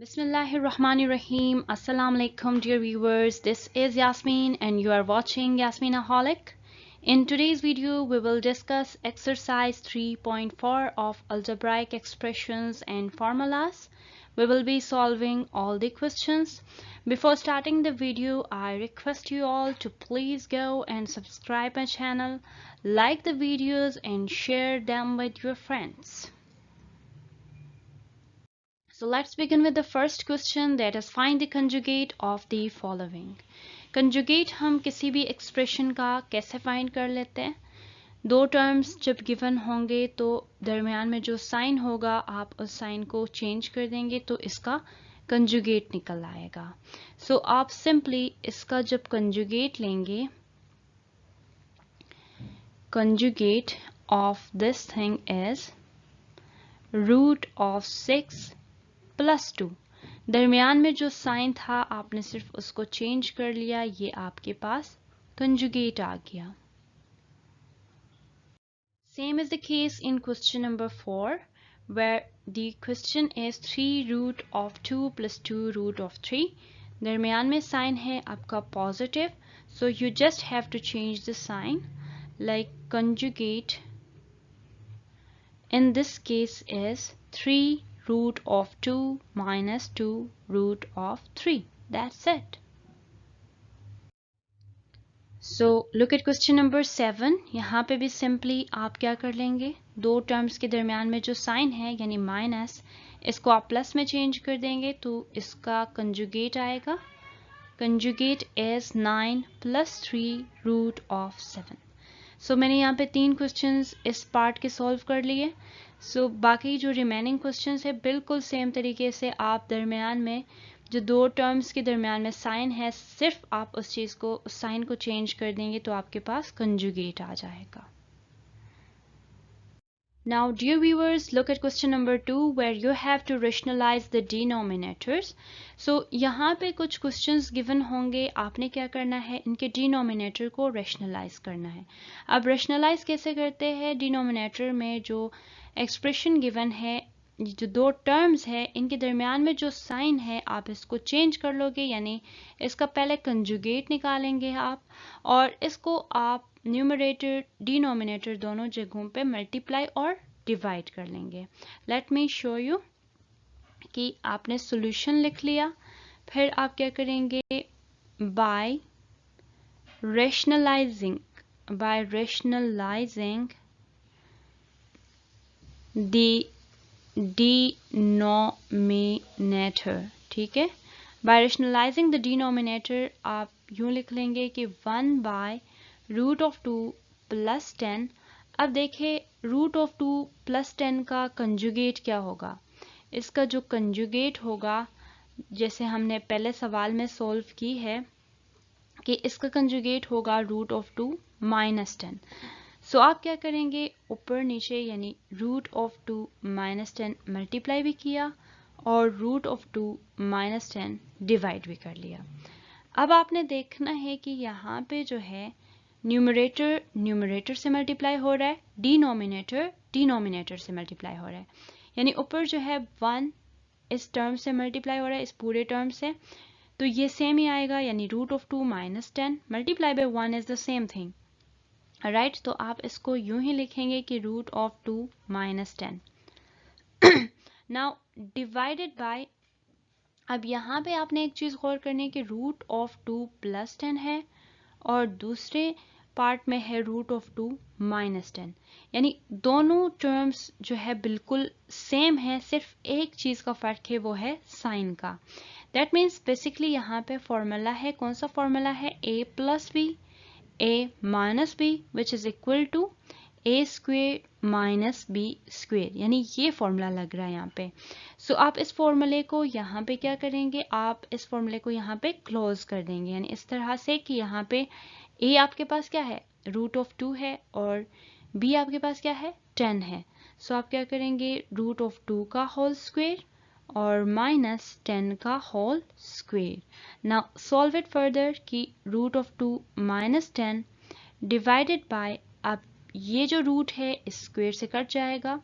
Bismillahirrahmanirrahim. Assalamu alaikum, dear viewers. This is Yasmin and you are watching Yasminaholic. In today's video, we will discuss exercise 3.4 of algebraic expressions and formulas. We will be solving all the questions. Before starting the video, I request you all to please go and subscribe my channel, like the videos and share them with your friends. So let's begin with the first question, that is find the conjugate of the following. Conjugate हम किसी भी expression का कैसे find कर लेते हैं? दो terms जब given होंगे तो दरमियान में जो sign होगा आप उस sign को change कर देंगे तो इसका conjugate निकल आएगा. So आप simply इसका जब conjugate लेंगे, conjugate of this thing is root of 6 plus 2. दरमियान में जो साइन था आपने सिर्फ उसको चेंज कर लिया, ये आपके पास कंजुगेट आ गया. Same is the case in question number 4 where the question is 3 root of 2 plus 2 root of 3. दरमियान में साइन है आपका positive, so you just have to change the sign, like conjugate in this case is 3 root of 2 minus 2 root of 3. That's it. So look at question number 7. यहाँ पे भी simply आप क्या कर लेंगे, दो टर्म्स के दरमियान में जो साइन है यानी माइनस, इसको आप प्लस में चेंज कर देंगे तो इसका कंजुगेट आएगा. Conjugate is 9 plus 3 root of 7. सो मैंने यहाँ पे 3 क्वेश्चंस इस पार्ट के सॉल्व कर लिए. सो बाकी जो रिमेनिंग क्वेश्चंस है बिल्कुल सेम तरीके से आप दरमियान में जो दो टर्म्स के दरमियान में साइन है सिर्फ आप उस चीज़ को, उस साइन को चेंज कर देंगे तो आपके पास कंजुगेट आ जाएगा. Now dear viewers, look at question number 2 where you have to rationalize the denominators. So यहाँ पे कुछ questions given होंगे, आपने क्या करना है, इनके denominator को rationalize करना है. अब rationalize कैसे करते हैं, denominator में जो expression given है, जो दो terms है इनके दरमियान में जो sign है आप इसको change कर लोगे, यानी इसका पहले conjugate निकालेंगे आप और इसको आप न्यूमरेटर डिनोमिनेटर दोनों जगहों पे मल्टीप्लाई और डिवाइड कर लेंगे. लेट मी शो यू कि आपने सॉल्यूशन लिख लिया, फिर आप क्या करेंगे, बाय रैशनलाइजिंग द डिनोमिनेटर. ठीक है, बाय रैशनलाइजिंग द डिनोमिनेटर आप यूं लिख लेंगे कि 1 बाय रूट ऑफ 2 प्लस 10. अब देखें रूट ऑफ 2 प्लस 10 का कंजुगेट क्या होगा. इसका जो कंजुगेट होगा, जैसे हमने पहले सवाल में सॉल्व की है कि इसका कंजुगेट होगा रूट ऑफ 2 माइनस 10. सो आप क्या करेंगे, ऊपर नीचे यानी रूट ऑफ 2 माइनस 10 मल्टीप्लाई भी किया और रूट ऑफ 2 माइनस 10 डिवाइड भी कर लिया. अब आपने देखना है कि यहाँ पे जो है न्यूमरेटर न्यूमरेटर से मल्टीप्लाई हो रहा है, डिनोमिनेटर डिनोमिनेटर से मल्टीप्लाई हो रहा है, यानी ऊपर जो है 1 इस टर्म से मल्टीप्लाई हो रहा है, इस पूरे टर्म से, तो ये सेम ही आएगा, यानी root of 2 minus 10 multiply by 1 is the same thing, right. तो आप इसको यूं ही लिखेंगे कि root of 2 minus 10. Now divided by, अब यहाँ पे आपने एक चीज़ गौर करनी है कि रूट ऑफ 2 प्लस 10 है और दूसरे पार्ट में है रूट ऑफ 2 माइनस 10, यानी दोनों टर्म्स जो है बिल्कुल सेम है, सिर्फ एक चीज़ का फ़र्क है, वो है साइन का. दैट मीन्स बेसिकली यहाँ पे फॉर्मूला है, कौन सा फॉर्मूला है, a plus B a minus b which is equal to a square minus B square, यानी ये फॉर्मूला लग रहा है यहाँ पे. सो आप इस फॉर्मूले को यहाँ पे क्या करेंगे, आप इस फॉर्मूले को यहाँ पे क्लोज कर देंगे, यानी इस तरह से कि यहाँ पे a आपके पास क्या है, रूट ऑफ 2 है और b आपके पास क्या है, 10 है. सो आप क्या करेंगे, रूट ऑफ 2 का होल स्क्वेयर और माइनस 10 का whole square. Now solve it further कि root of 2 minus 10 divided by, अब ये जो रूट है इस स्क्वेयर से कट जाएगा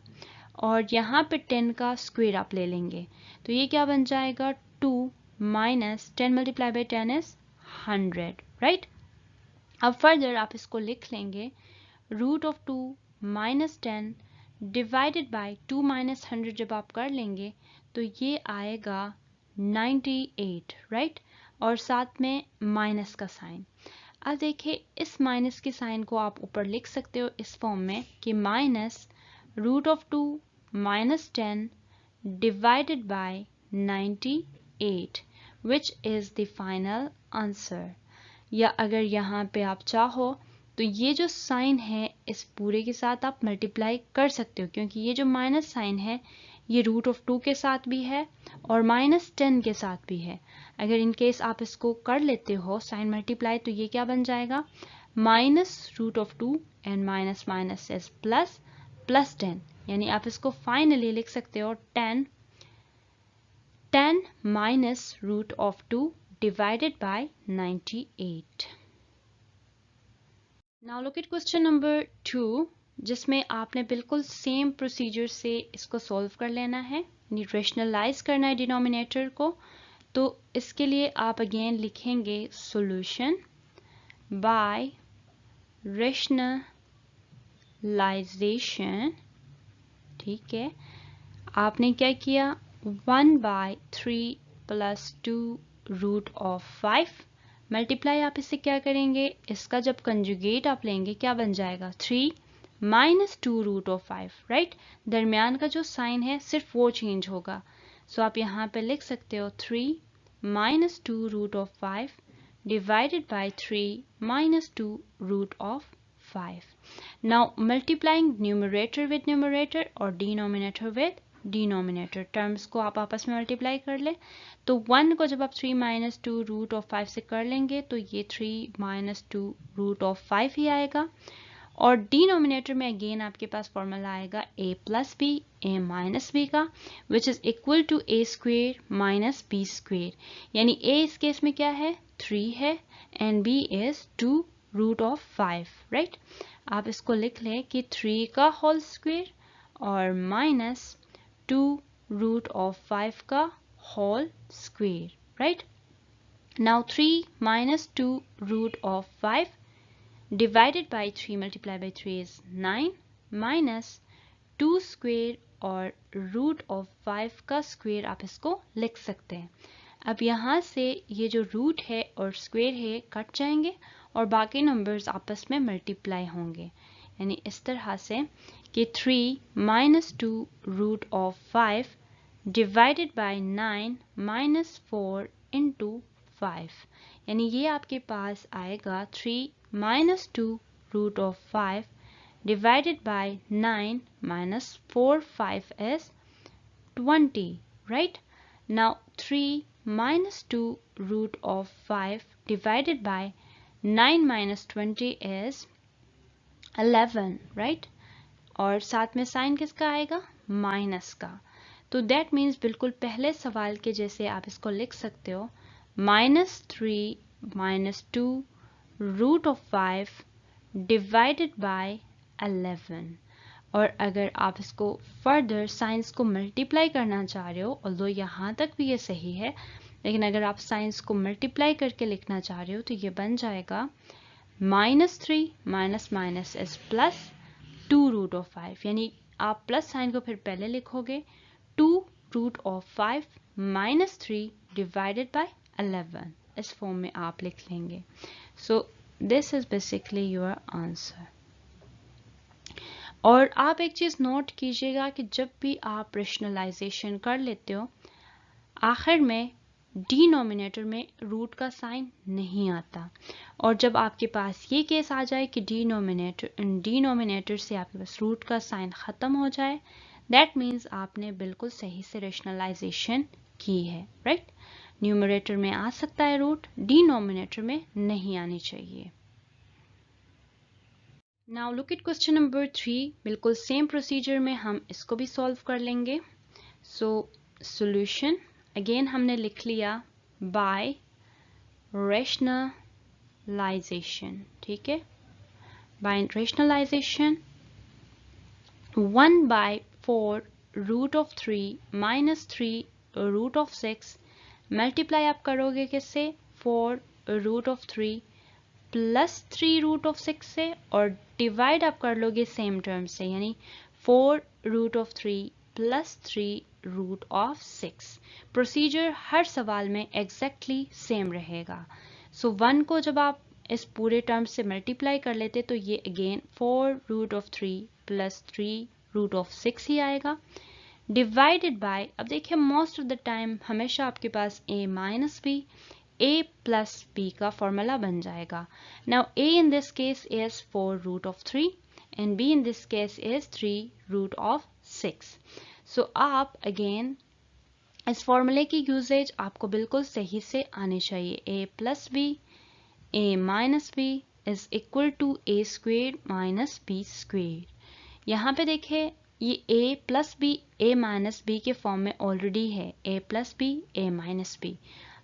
और यहाँ पे 10 का स्क्वायर आप ले लेंगे, तो ये क्या बन जाएगा 2 minus 10 multiply by 10 is 100, right. अब फर्दर आप इसको लिख लेंगे root of 2 minus 10 divided by 2 minus 100 जब आप कर लेंगे तो ये आएगा 98, राइट, और साथ में माइनस का साइन। अब देखिए इस माइनस के साइन को आप ऊपर लिख सकते हो इस फॉर्म में कि minus root of 2 minus 10 divided by 98 which is the final answer. या अगर यहाँ पे आप चाहो तो ये जो साइन है इस पूरे के साथ आप मल्टीप्लाई कर सकते हो, क्योंकि ये जो माइनस साइन है ये रूट ऑफ 2 के साथ भी है और माइनस 10 के साथ भी है। अगर इन केस आप इसको कर लेते हो साइन मल्टीप्लाई तो ये क्या बन जाएगा minus root of 2 and minus minus is plus plus 10, यानी आप इसको फाइनली लिख सकते हो 10 minus root of 2 divided by 98. Now look at question number 2, जिसमें आपने बिल्कुल सेम प्रोसीजर से इसको सॉल्व कर लेना है, यानी रेशनलाइज करना है डिनोमिनेटर को। तो इसके लिए आप अगेन लिखेंगे सॉल्यूशन बाय रेशनलाइजेशन। ठीक है, आपने क्या किया 1/3 + 2 रूट ऑफ 5 मल्टीप्लाई आप इससे क्या करेंगे, इसका जब कंजुगेट आप लेंगे क्या बन जाएगा 3 माइनस 2 रूट ऑफ 5, राइट। दरमियान का जो साइन है सिर्फ वो चेंज होगा। सो आप यहाँ पे लिख सकते हो 3 minus 2 root of 5 divided by 3 minus 2 root of 5. Now multiplying numerator with numerator और डिनोमिनेटर विद डिनोमिनेटर, टर्म्स को आप आपस में मल्टीप्लाई कर ले। तो 1 को जब आप 3 माइनस 2 रूट ऑफ 5 से कर लेंगे तो ये 3 माइनस 2 रूट ऑफ 5 ही आएगा। और डिनोमिनेटर में अगेन आपके पास फॉर्मूला आएगा a plus B a minus B का, which is equal to a square minus B square, यानी a इस केस में क्या है 3 है and b is 2 root of 5, right. आप इसको लिख लें कि 3 का होल स्क्वेयर और माइनस 2 रूट ऑफ 5 का whole square, right. Now 3 minus 2 root of 5 divided by 3 multiply by 3 is 9 minus 2 square और रूट ऑफ 5 का स्क्वेयर आप इसको लिख सकते हैं। अब यहाँ से ये जो रूट है और स्क्वेयर है कट जाएंगे और बाकी नंबर्स आपस में मल्टीप्लाई होंगे, यानी इस तरह से कि 3 minus 2 root of 5 divided by 9 minus 4 into 5, यानी ये आपके पास आएगा 3 minus 2 root of 5 divided by 9 minus 4 5 is 20, right. Now 3 minus 2 root of 5 divided by 9 minus 20 is 11, right. और साथ में साइन किसका आएगा माइनस का। तो दैट मीन्स बिल्कुल पहले सवाल के जैसे आप इसको लिख सकते हो -3 minus 2 root of 5 divided by 11। और अगर आप इसको फर्दर साइंस को मल्टीप्लाई करना चाह रहे हो, ऑल्दो यहाँ तक भी ये सही है, लेकिन अगर आप साइंस को मल्टीप्लाई करके लिखना चाह रहे हो तो ये बन जाएगा -3 minus minus is plus 2 root of 5, यानी आप प्लस साइन को फिर पहले लिखोगे 2 root of 5 minus 3 divided by 11, इस फॉर्म में आप लिख लेंगे। So this is basically your answer. और आप एक चीज़ नोट कीजिएगा कि जब भी आप रेशनलाइजेशन कर लेते हो आखिर में डिनोमिनेटर में रूट का साइन नहीं आता, और जब आपके पास ये केस आ जाए कि डिनोमिनेटर से आपके पास रूट का साइन ख़त्म हो जाए, दैट मीन्स आपने बिल्कुल सही से रेशनलाइजेशन की है, राइट। न्यूमरेटर में आ सकता है रूट, डिनोमिनेटर में नहीं आनी चाहिए। Now look at question number 3, बिल्कुल सेम प्रोसीजर में हम इसको भी सॉल्व कर लेंगे। सो सॉल्यूशन अगेन हमने लिख लिया बाय रेशनलाइजेशन, ठीक है। By rationalization 1/4 4 root of 3 minus 3 root of 6 multiply आप करोगे किससे 4 root of 3 plus 3 root of 6 से और डिवाइड आप कर लोगे सेम टर्म से यानी 4 root of 3 plus 3 root of 6। Procedure हर सवाल में एग्जैक्टली सेम रहेगा। सो 1 को जब आप इस पूरे टर्म से मल्टीप्लाई कर लेते तो ये again 4 root of 3 plus 3 root of 6 ही आएगा डिवाइडेड बाय, अब देखिए मोस्ट ऑफ द टाइम हमेशा आपके पास a minus B a plus b का फॉर्मूला बन जाएगा। Now a in this case is 4 root of 3 and b in this case is 3 root of 6। So आप अगेन इस फॉर्मूले की यूजेज आपको बिल्कुल सही से आनी चाहिए। a plus B a minus B is equal to a square minus B square. यहाँ पे देखिए ये a plus B a minus b के फॉर्म में ऑलरेडी है a plus B a minus b.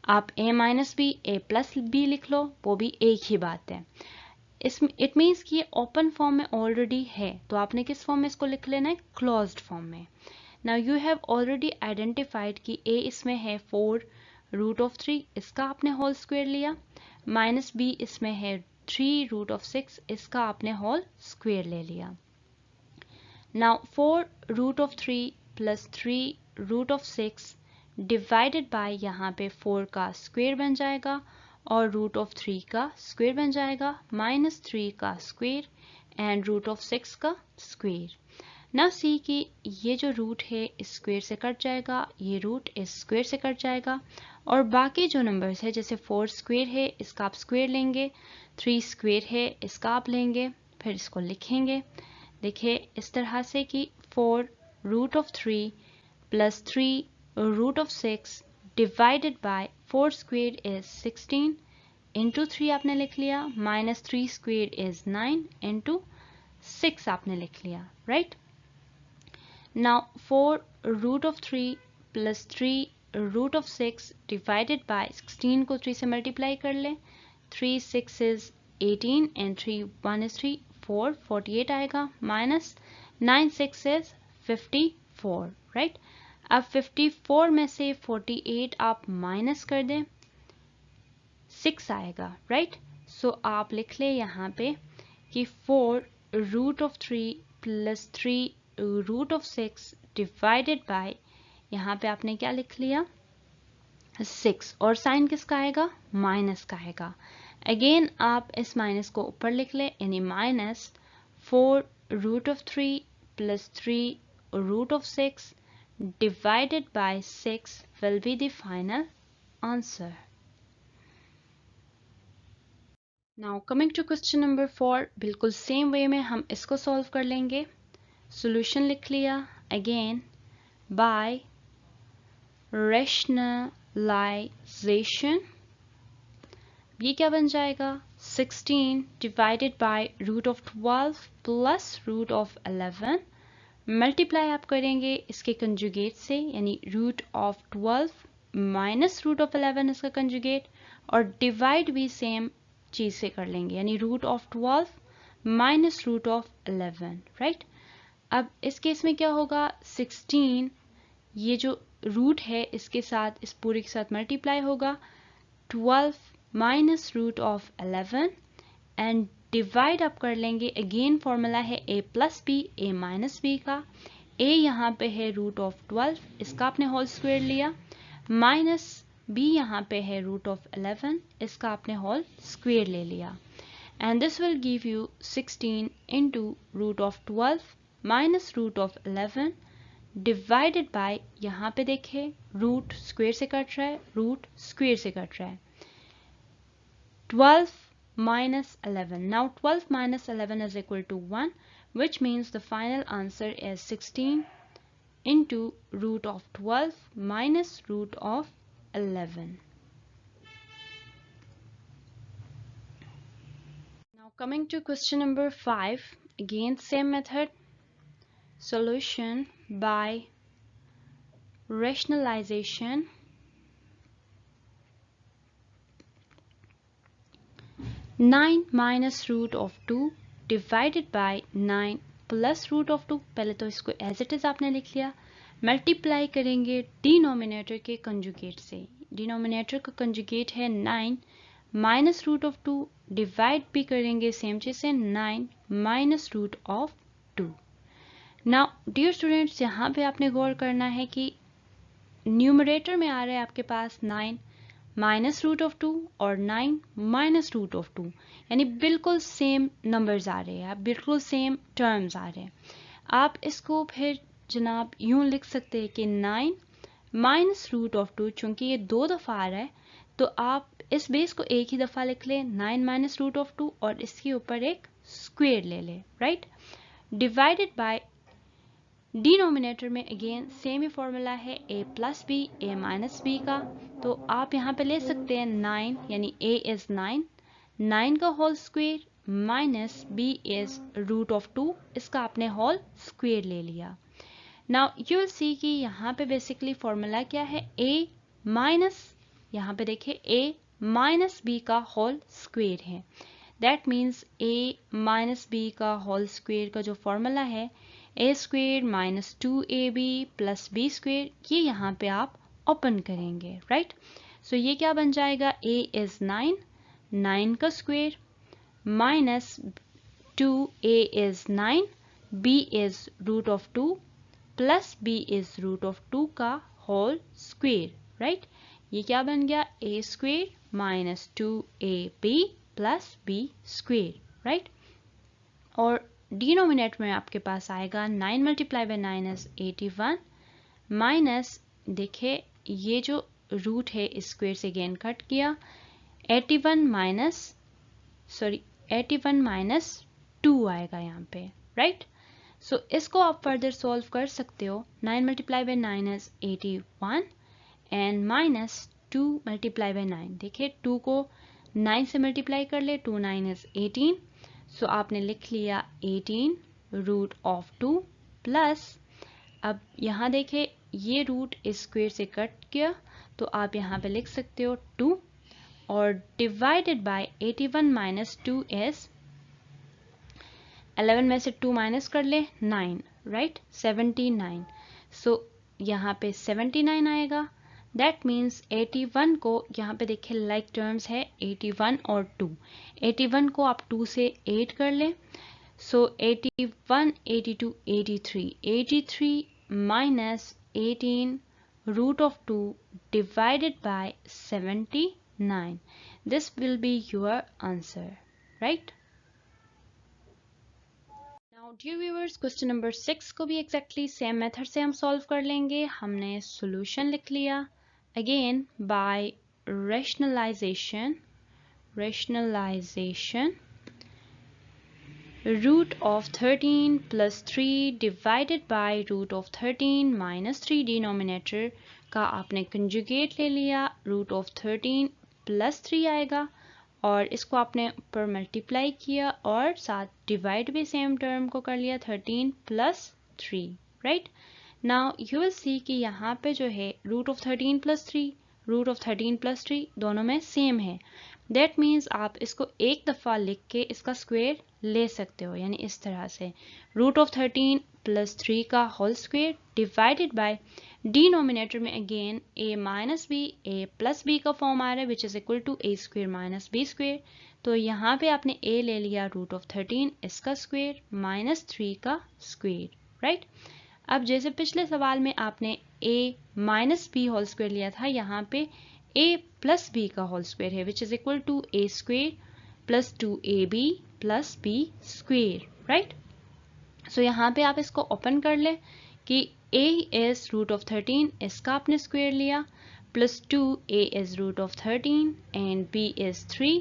आप a minus B a plus b लिख लो वो भी एक ही बात है। इसमें इट मीन्स कि ये ओपन फॉर्म में ऑलरेडी है तो आपने किस फॉर्म में इसको लिख लेना है क्लोज्ड फॉर्म में। Now you have already identified कि a इसमें है 4 रूट ऑफ 3 इसका आपने होल स्क्वायर लिया माइनस b इसमें है 3 रूट ऑफ 6 इसका आपने होल स्क्वायर ले लिया। Now 4 root of 3 plus 3 root of 6 divided by यहाँ पे 4 का स्क्वायर बन जाएगा और रूट ऑफ 3 का स्क्वायर बन जाएगा माइनस 3 का स्क्वायर एंड रूट ऑफ 6 का स्क्वायर। ना सी कि ये जो रूट है इस स्क्वायर से कट जाएगा ये रूट इस स्क्वायर से कट जाएगा और बाकी जो नंबर्स है जैसे 4 स्क्वायर है इसका आप स्क्वायर लेंगे 3 स्क्वायर है इसका आप लेंगे फिर इसको लिखेंगे। देखिए इस तरह से कि 4 root of 3 plus 3 root of 6 divided by 4 square is 16 into 3 आपने लिख लिया माइनस 3 स्क्वायर इज 9 इंटू 6 आपने लिख लिया right. Now 4 root of 3 plus 3 root of 6 divided by 16 को 3 से मल्टीप्लाई कर ले 3 6 is 18 and 3 1 is 3 4 48 आएगा माइनस 9 6 is 54 राइट। अब 54 में से 48 आप माइनस कर दें 6 आएगा राइट। सो आप लिख ले यहाँ पे कि 4 root of 3 plus 3 root of 6 divided by यहाँ पे आपने क्या लिख लिया 6 और साइन किसका आएगा माइनस का आएगा। अगेन आप इस माइनस को ऊपर लिख ले यानी minus 4 root of 3 plus 3 root of 6 divided by 6 will be the final answer. Now coming to question number 4 बिल्कुल सेम वे में हम इसको सॉल्व कर लेंगे। सॉल्यूशन लिख लिया अगेन बाय रैशनलाइजेशन ये क्या बन जाएगा 16 divided by root of 12 plus root of 11 multiply आप करेंगे इसके कंजुगेट से यानी root of 12 minus root of 11 इसका कंजुगेट और डिवाइड भी सेम चीज से कर लेंगे यानी root of 12 minus root of 11 right. अब इस केस में क्या होगा 16 ये जो रूट है इसके साथ इस पूरे के साथ मल्टीप्लाई होगा 12 minus root of 11 and divide आप कर लेंगे अगेन फॉर्मूला है a plus B a minus B का a यहाँ पे है रूट ऑफ 12 इसका आपने होल स्क्वायर लिया माइनस b यहाँ पे है रूट ऑफ 11 इसका आपने होल स्क्वायर ले लिया and this will give you 16 into root of 12 minus root of 11 divided by यहाँ पे देखें रूट स्क्वायर से कट रहा है रूट स्क्वायर से कट रहा है 12 minus 11 now 12 minus 11 is equal to 1 which means the final answer is 16 into root of 12 minus root of 11. Now coming to question number 5 again same method solution by rationalization. 9 minus root of 2 divided by 9 plus root of 2, पहले तो इसको as it is आपने लिख लिया, multiply करेंगे denominator के conjugate से, denominator का कंजुगेट है 9 माइनस रूट ऑफ 2, डिवाइड भी करेंगे सेम चीज़ से 9 minus root of 2। Now dear students, यहाँ पे आपने गौर करना है कि न्यूमरेटर में आ रहा है आपके पास 9 माइनस रूट ऑफ 2 और 9 माइनस रूट ऑफ 2, यानी बिल्कुल सेम नंबर्स आ रहे हैं, बिल्कुल सेम टर्म्स आ रहे हैं। आप इसको फिर जनाब यूं लिख सकते हैं कि 9 माइनस रूट ऑफ 2, चूंकि ये 2 दफ़ा आ रहा है तो आप इस बेस को एक ही दफ़ा लिख लें 9 माइनस रूट ऑफ 2 और इसके ऊपर एक स्क्वेयर ले लें, राइट। डिवाइडेड बाय डिनोमिनेटर में अगेन सेम ही फॉर्मूला है a plus B a minus B का, तो आप यहाँ पे ले सकते हैं 9 यानी a इज़ 9, 9 का whole square minus b is root of 2, इसका आपने होल स्क्वेयर ले लिया। नाउ यू विल सी कि यहाँ पे बेसिकली फॉर्मूला क्या है, a माइनस, यहाँ पे देखिए a माइनस b का होल स्क्वेयर है, that means a minus b का होल स्क्वेयर का जो फॉर्मूला है a square minus 2ab plus b square, ये यहाँ पे आप ओपन करेंगे, राइट। सो ये क्या बन जाएगा, a इज़ 9, 9 का square minus 2a is 9, b is root of 2 plus b is root of 2 का होल स्क्वेयर, राइट। ये क्या बन गया, a square minus 2ab plus b square, right. और डिनोमिनेटर में आपके पास आएगा 9 मल्टीप्लाई बाय 9 इज 81 माइनस, देखिए ये जो रूट है इस स्क्वेयर से गेन कट किया, 81 माइनस 2 आएगा यहाँ पे, राइट। सो इसको आप फर्दर सॉल्व कर सकते हो, 9 multiply by 9 is 81 and minus 2 multiply bye 9, देखिए 2 को 9 से मल्टीप्लाई कर ले, 2 9 इज 18, सो आपने लिख लिया 18 रूट ऑफ 2 प्लस, अब यहाँ देखिए ये रूट इस स्क्वेयर से कट किया तो आप यहाँ पे लिख सकते हो 2 और डिवाइडेड बाय 81 माइनस 2 इज 11 में से 2 माइनस कर ले 9, राइट, 79, सो यहाँ पे 79 आएगा, दैट मीन्स 81 को यहाँ पे देखिए लाइक टर्म्स है 81 और 2, 81 को आप 2 से 8 कर लें, so 81 82 83 minus 18 root of 2 divided by 79, this will be your answer, right. Now dear viewers, question number 6 को भी एग्जैक्टली सेम मेथड से हम सॉल्व कर लेंगे। हमने सॉल्यूशन लिख लिया again by rationalization root of 13 plus 3 divided by root of 13 minus 3, denominator का आपने कंजुगेट ले लिया, रूट ऑफ 13 प्लस 3 आएगा और इसको आपने ऊपर मल्टीप्लाई किया और साथ डिवाइड भी सेम टर्म को कर लिया, 13 plus 3, right. Now you will see कि यहाँ पे जो है root of 13 plus 3, root of 13 plus 3 दोनों में सेम है, दैट मीन्स आप इसको एक दफ़ा लिख के इसका स्क्वायर ले सकते हो, यानी इस तरह से रूट ऑफ 13 प्लस 3 का whole square divided by denominator में again a minus B a plus B का फॉर्म आ रहा है which is equal to a square minus B square, तो यहाँ पे आपने a ले लिया रूट ऑफ 13 इसका स्क्वायर माइनस 3 का स्क्वायर, राइट। अब जैसे पिछले सवाल में आपने a minus B whole square लिया था, यहाँ पे a प्लस बी का होल स्क्वायर है which is equal to a square plus 2ab plus B square, right. So यहाँ पे आप इसको ओपन कर ले कि a इज रूट ऑफ 13 इसका आपने स्क्वायर लिया plus 2a is root of 13 and b is 3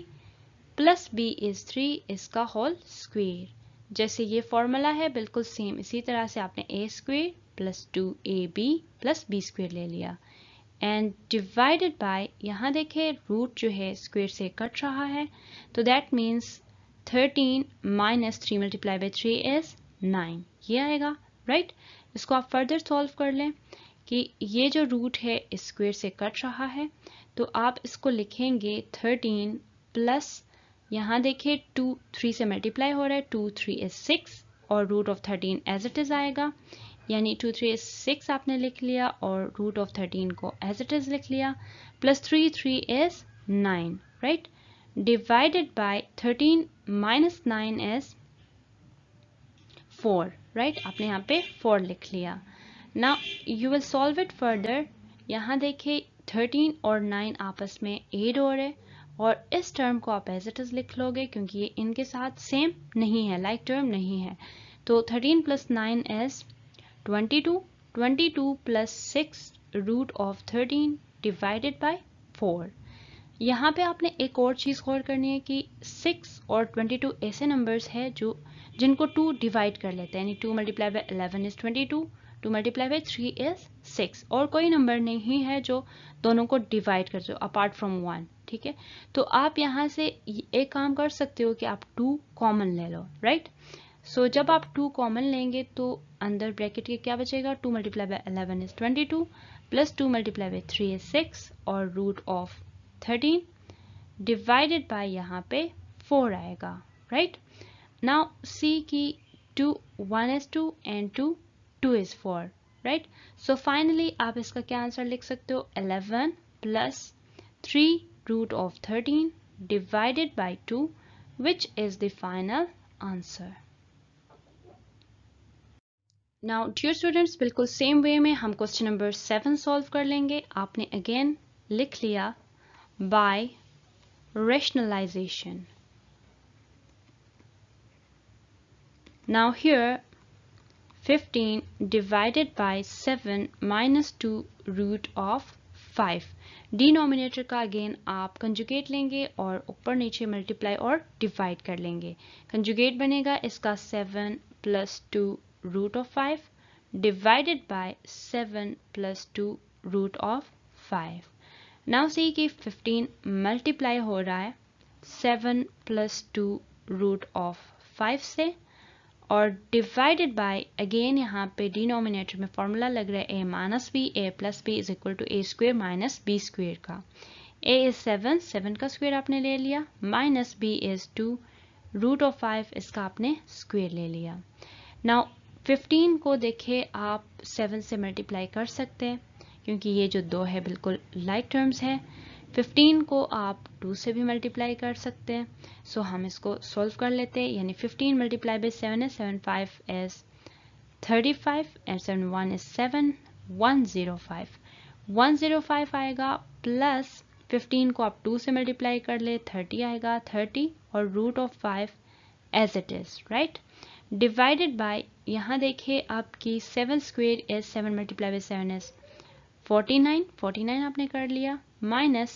plus b is 3 इसका होल स्क्वायर, जैसे ये फॉर्मूला है बिल्कुल सेम इसी तरह से आपने a square plus 2ab plus b square ले लिया एंड डिवाइडेड बाय, यहाँ देखें रूट जो है स्क्वायर से कट रहा है तो that means 13 minus 3 multiply by 3 is 9, ये आएगा, राइट। इसको आप फर्दर सॉल्व कर लें कि ये जो रूट है इस स्क्वायर से कट रहा है तो आप इसको लिखेंगे 13 प्लस, यहाँ देखिए 2 3 से मल्टीप्लाई हो रहा है, 2 3 इज 6 और root of 13 as it is आएगा, यानी 2 3 is 6 आपने लिख लिया और रूट ऑफ 13 को एज इट इज़ लिख लिया, plus 3 3 is 9, right, divided bye 13 minus 9 is 4, right, आपने यहाँ पे 4 लिख लिया। Now you will solve it further. यहाँ देखिए 13 और 9 आपस में ऐड हो रहे और इस टर्म को आप एज इट इज़ लिख लोगे क्योंकि ये इनके साथ सेम नहीं है, लाइक टर्म नहीं है। तो 13 plus 9 is 22, 22 plus 6 root of 13 divided by 4। यहाँ पे आपने एक और चीज़ गौर करनी है कि 6 और 22 ऐसे नंबर्स हैं जिनको 2 डिवाइड कर लेते हैं, यानी 2 multiply bye 11 is 22, 2 multiply by 3 is 6, और कोई नंबर नहीं है जो दोनों को डिवाइड कर दो अपार्ट फ्रॉम 1, ठीक है। तो आप यहाँ से एक काम कर सकते हो कि आप 2 कॉमन ले लो, राइट। सो जब आप 2 कॉमन लेंगे तो अंदर ब्रैकेट के क्या बचेगा, 2 multiply bye 11 is 22 plus 2 multiply by 3 is 6 और रूट ऑफ 13 डिवाइडेड बाय यहाँ पे 4 आएगा, राइट। नाउ सी कि 2 1 is 2 and 2 is 4, राइट। सो फाइनली आप इसका क्या आंसर लिख सकते हो, 11 plus 3 root of 13 divided by 2 which is the final answer. Now dear students, बिल्कुल सेम वे में हम क्वेश्चन नंबर 7 सॉल्व कर लेंगे। आपने अगेन लिख लिया bye rationalization. Now here 15 divided by 7 minus 2 root of 5, denominator का अगेन आप कंजुगेट लेंगे और ऊपर नीचे मल्टीप्लाई और डिवाइड कर लेंगे। कंजुगेट बनेगा इसका 7 plus 2 root of 5 divided by 7 plus 2 root of 5। Now see कि 15 मल्टीप्लाई हो रहा है 7 प्लस 2 रूट ऑफ 5 से और डिवाइडेड बाय अगेन यहाँ पे डिनोमिनेटर में फॉर्मूला लग रहा है a minus B, a plus b is equal to a square minus B square का। a इज 7, 7 का स्क्वेयर आपने ले लिया, minus b is 2 root of 5, इसका आपने स्क्वेयर ले लिया। नाउ 15 को देखे आप 7 से मल्टीप्लाई कर सकते हैं क्योंकि ये जो 2 है बिल्कुल लाइक टर्म्स है। 15 को आप 2 से भी मल्टीप्लाई कर सकते हैं, सो हम इसको सॉल्व कर लेते हैं। यानी 15 मल्टीप्लाई बाय 7 है 7 5 is 35 एंड 7 1 is 7 105 105 आएगा, प्लस 15 को आप 2 से मल्टीप्लाई कर ले 30 आएगा 30 और root of 5 as it is, right, divided by यहाँ देखिए आपकी 7 square is 7 multiply by 7 is 49 49 आपने कर लिया, माइनस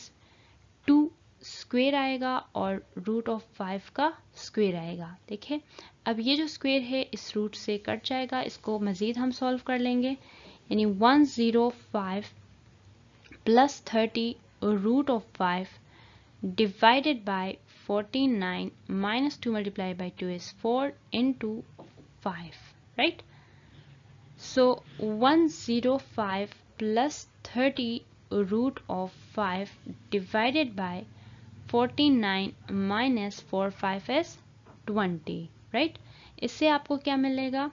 2 स्क्वेयर आएगा और रूट ऑफ 5 का स्क्वेयर आएगा। देखिए अब ये जो स्क्वेयर है इस रूट से कट जाएगा, इसको मज़ीद हम सॉल्व कर लेंगे। यानी 105 plus 30 root of 5 divided by 49 minus 2 multiply by 2 is 4 into 5, right. So 105 plus 30 root of 5 divided by 49 minus 4 5 is 20, right। इससे आपको क्या मिलेगा,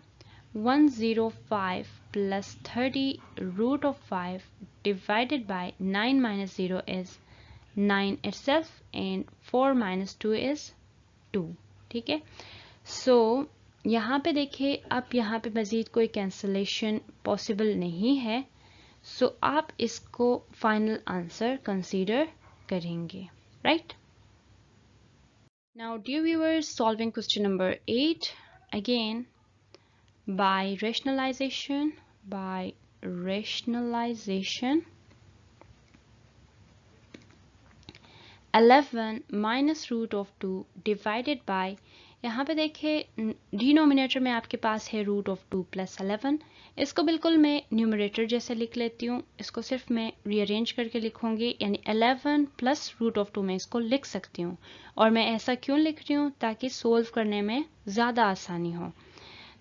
105 plus 30 root of 5 divided by 9 minus 0 is 9 itself and 4 minus 2 is 2, ठीक है। सो यहाँ पे देखिए अब यहाँ पे मज़ीद कोई कैंसलेशन पॉसिबल नहीं है, सो आप इसको फाइनल आंसर कंसीडर करेंगे, right. Now dear viewers, solving question number 8 again by rationalization 11 minus root of 2 divided by, यहाँ पे देखिए डिनोमिनेटर में आपके पास है रूट ऑफ 2 प्लस 11, इसको बिल्कुल मैं न्यूमरेटर जैसे लिख लेती हूँ, इसको सिर्फ मैं रीअरेंज करके लिखूंगी, यानी 11 प्लस रूट ऑफ 2 में इसको लिख सकती हूँ। और मैं ऐसा क्यों लिख रही हूँ, ताकि सोल्व करने में ज़्यादा आसानी हो।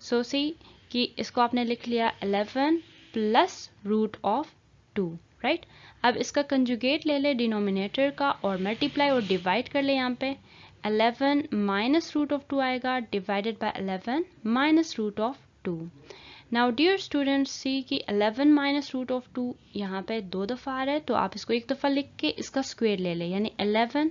सो सी कि इसको आपने लिख लिया 11 प्लस रूट ऑफ 2, राइट। अब इसका कंजुगेट ले ले डिनोमिनेटर का और मल्टीप्लाई और डिवाइड कर ले यहाँ पे 11 माइनस रूट ऑफ 2 आएगा divided by 11 minus root of 2। Now dear students see कि 11 माइनस रूट ऑफ 2 यहाँ पे 2 दफ़ा आ रहा है, तो आप इसको एक दफ़ा लिख के इसका स्क्वायर ले लें, यानी 11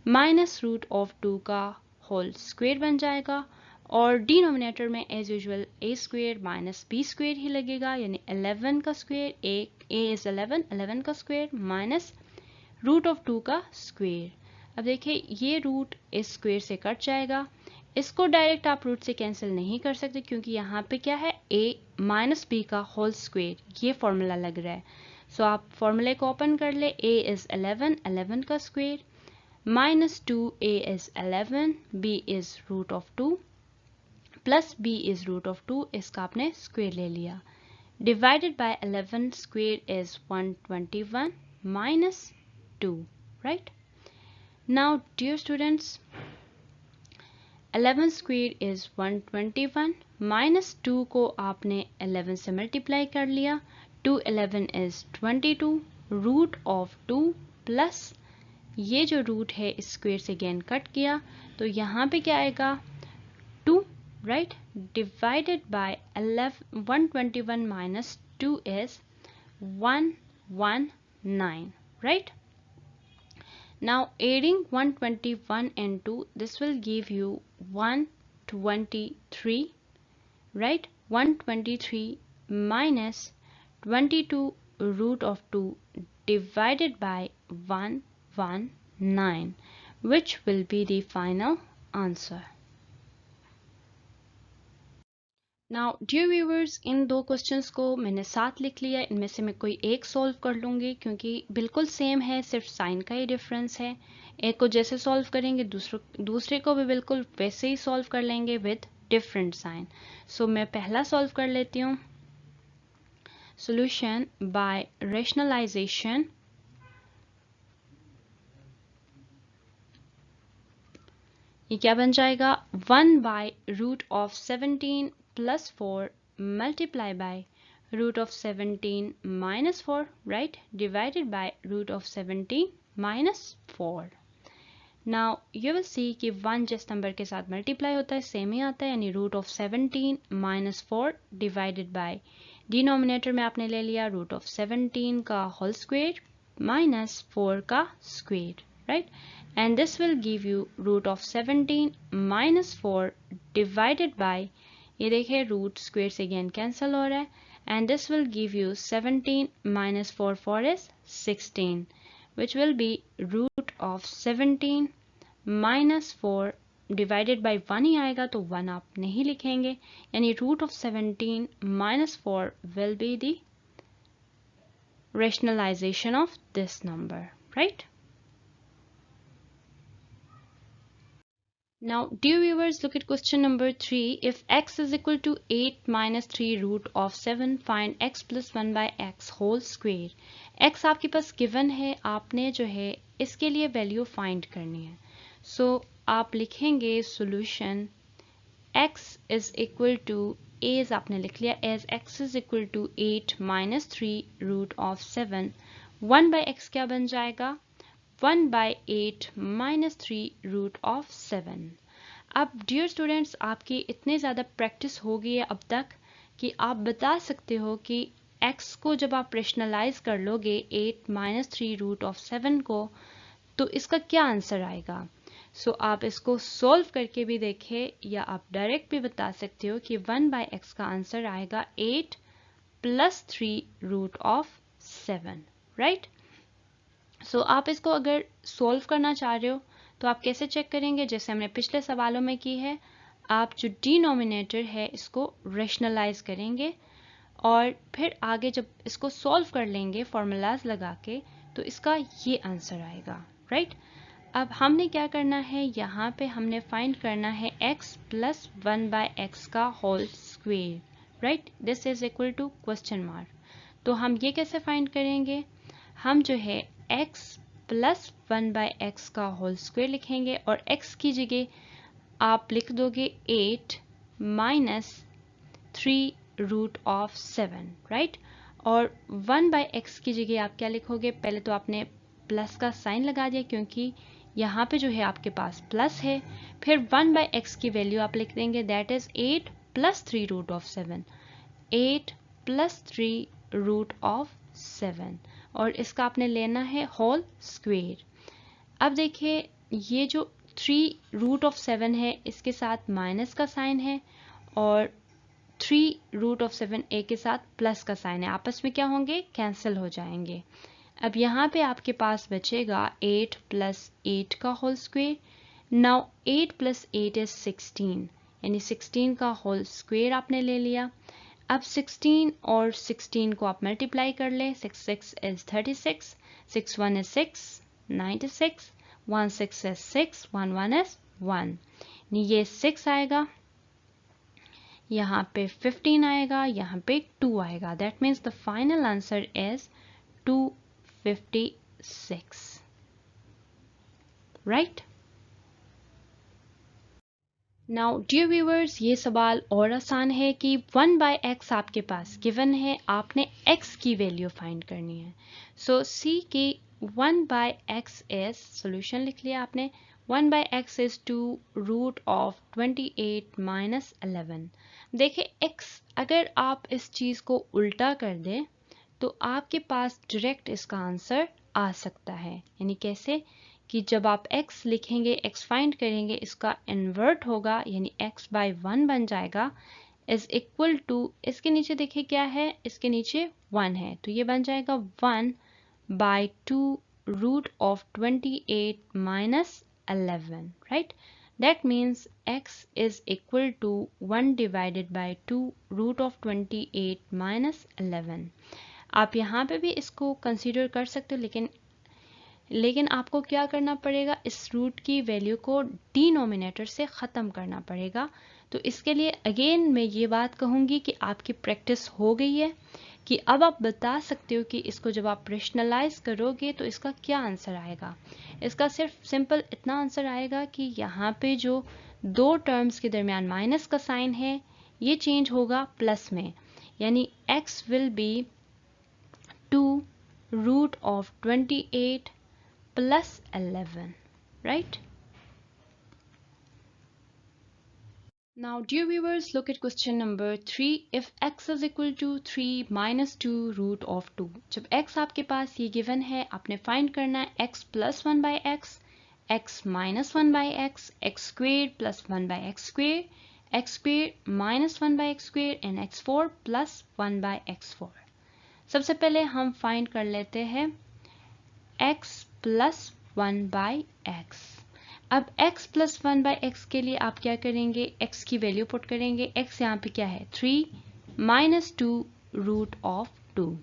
माइनस रूट ऑफ 2 का होल स्क्वायर बन जाएगा। और डिनोमिनेटर में एज यूजुअल ए स्क्वायर माइनस बी स्क्वायर ही लगेगा, यानी 11 का स्क्वायर, ए इज़ 11, 11 का स्क्वायर माइनस रूट ऑफ 2 का स्क्वायर। अब देखिए ये रूट इस स्क्वायर से कट जाएगा, इसको डायरेक्ट आप रूट से कैंसिल नहीं कर सकते क्योंकि यहाँ पे क्या है, a माइनस बी का होल स्क्वायर, ये फॉर्मूला लग रहा है। सो आप फॉर्मूले को ओपन कर ले, a इज़ 11, 11 का square minus 2a is 11, b is root of 2 plus b is root of 2, इसका आपने स्क्वायर ले लिया, divided by 11 square is 121 minus 2, right. Now dear students 11 square is 121 minus 2 को आपने 11 से मल्टीप्लाई कर लिया, 2 11 इज़ 22 रूट ऑफ 2 प्लस ये जो रूट है इस स्क्वायर से अगेन कट किया, तो यहाँ पे क्या आएगा 2, right, divided bye 121 minus 2 is 119, right? Now adding 121 and 2, this will give you 123, right? 123 minus 22 root of 2 divided by 119, which will be the final answer. Now dear viewers, इन दो questions को मैंने साथ लिख लिया, इनमें से मैं कोई एक सॉल्व कर लूँगी क्योंकि बिल्कुल सेम है, सिर्फ साइन का ही डिफरेंस है। एक को जैसे सॉल्व करेंगे दूसरे को भी बिल्कुल वैसे ही सॉल्व कर लेंगे विद डिफरेंट साइन। सो मैं पहला सॉल्व कर लेती हूँ। Solution by rationalization. ये क्या बन जाएगा, 1 by root of 17 plus 4 multiply by root of 17 minus 4, right, divided by root of 17 minus 4. Now you will see कि 1 जिस नंबर के साथ मल्टीप्लाई होता है सेम ही आता है, यानी root of 17 minus 4 divided by denominator में आपने ले लिया रूट ऑफ 17 का होल स्क्वायर माइनस 4 का square, right, and this will give you root of 17 minus 4 divided by, ये देखिए रूट स्क्वायर से अगेन कैंसिल हो रहा है, and this will give you 17 minus 4 4 is 16, which will be root of 17 minus 4 divided by 1 ही आएगा तो 1 आप नहीं लिखेंगे, यानी root of 17 minus 4 will be the rationalization of this number, right? Now, dear viewers, look at question number 3. If x is equal to 8 minus 3 root of 7, find x plus 1 by x whole square. x आपके पास given है, आपने जो है इसके लिए value find करनी है। So, आप लिखेंगे solution x is equal to, a आपने लिख लिया as x is equal to 8 minus 3 root of 7, 1 by x क्या बन जाएगा, 1 by 8 minus 3 root of 7. अब डियर स्टूडेंट्स, आपकी इतनी ज़्यादा प्रैक्टिस हो गई है अब तक कि आप बता सकते हो कि x को जब आप रेशनलाइज कर लोगे 8 माइनस 3 रूट ऑफ 7 को, तो इसका क्या आंसर आएगा। सो आप इसको सॉल्व करके भी देखें या आप डायरेक्ट भी बता सकते हो कि 1 बाय x का आंसर आएगा 8 प्लस 3 रूट ऑफ 7, राइट। सो आप इसको अगर सॉल्व करना चाह रहे हो तो आप कैसे चेक करेंगे, जैसे हमने पिछले सवालों में की है, आप जो डिनोमिनेटर है इसको रेशनलाइज करेंगे और फिर आगे जब इसको सॉल्व कर लेंगे फॉर्मूलाज लगा के, तो इसका ये आंसर आएगा, राइट। अब हमने क्या करना है, यहाँ पे हमने फाइंड करना है x प्लस 1 बाय एक्स का whole square, right, this is equal to question mark. तो हम ये कैसे फाइंड करेंगे, हम जो है x प्लस 1 बाय एक्स का होल स्क्वायर लिखेंगे और x की जगह आप लिख दोगे 8 माइनस 3 रूट ऑफ 7, राइट, और 1 बाय एक्स की जगह आप क्या लिखोगे, पहले तो आपने प्लस का साइन लगा दिया क्योंकि यहाँ पे जो है आपके पास प्लस है, फिर 1/x की वैल्यू आप लिख देंगे, that is 8 + 3 root of 7, 8 + 3 root of 7, और इसका आपने लेना है होल स्क्वायर। अब देखिए ये जो 3 रूट ऑफ 7 है इसके साथ माइनस का साइन है, और 3 रूट ऑफ 7 ए के साथ प्लस का साइन है, आपस में क्या होंगे, कैंसिल हो जाएंगे। अब यहाँ पे आपके पास बचेगा 8 + 8 का होल स्क्वायर। नाउ 8 + 8 इज 16, यानी 16 का होल स्क्वायर आपने ले लिया। अब 16 और 16 को आप मल्टीप्लाई कर ले, 6 6 इज 36, 6 1 इज 6, 96, 1 6 इज 6, 1 1 इज 1, ये 6 आएगा, यहाँ पे 15 आएगा, यहाँ पे 2 आएगा, that means the final answer is 256, right. Now dear viewers, ये सवाल और आसान है कि 1/x आपके पास गिवन है, आपने x की वैल्यू फाइंड करनी है। सो सी की 1/x इज, सोल्यूशन लिख लिया आपने, 1/x is 2 root of 28 minus 11। देखिए x, अगर आप इस चीज़ को उल्टा कर दें तो आपके पास डायरेक्ट इसका आंसर आ सकता है, यानी कैसे कि जब आप x लिखेंगे, x फाइंड करेंगे, इसका इन्वर्ट होगा, यानी x/1 बन जाएगा, इज इक्वल टू, इसके नीचे देखिए क्या है, इसके नीचे 1 है, तो ये बन जाएगा 1/2 root of 28 minus 11, right. That means x is equal to 1/2 root of 28 minus 11। आप यहाँ पे भी इसको कंसीडर कर सकते हो, लेकिन आपको क्या करना पड़ेगा, इस रूट की वैल्यू को डिनोमिनेटर से ख़त्म करना पड़ेगा। तो इसके लिए अगेन मैं ये बात कहूँगी कि आपकी प्रैक्टिस हो गई है, कि अब आप बता सकते हो कि इसको जब आप रेशनलाइज करोगे तो इसका क्या आंसर आएगा। इसका सिर्फ सिंपल इतना आंसर आएगा कि यहाँ पे जो दो टर्म्स के दरमियान माइनस का साइन है ये चेंज होगा प्लस में, यानी x will be 2 root of 28 plus 11, right? Now dear viewers, look at question number 3. If x is equal to 3 minus 2 root of 2, जब x आपके पास ये given है, आपने find करना है x plus 1/x, x minus 1/x, x squared plus 1/x square, x squared minus 1/x square and x4 plus 1/x4। सबसे पहले हम find कर लेते हैं x plus 1/x। अब x plus 1/x के लिए आप क्या करेंगे, x की वैल्यू पुट करेंगे, x यहाँ पे क्या है 3 minus 2 रूट ऑफ 2।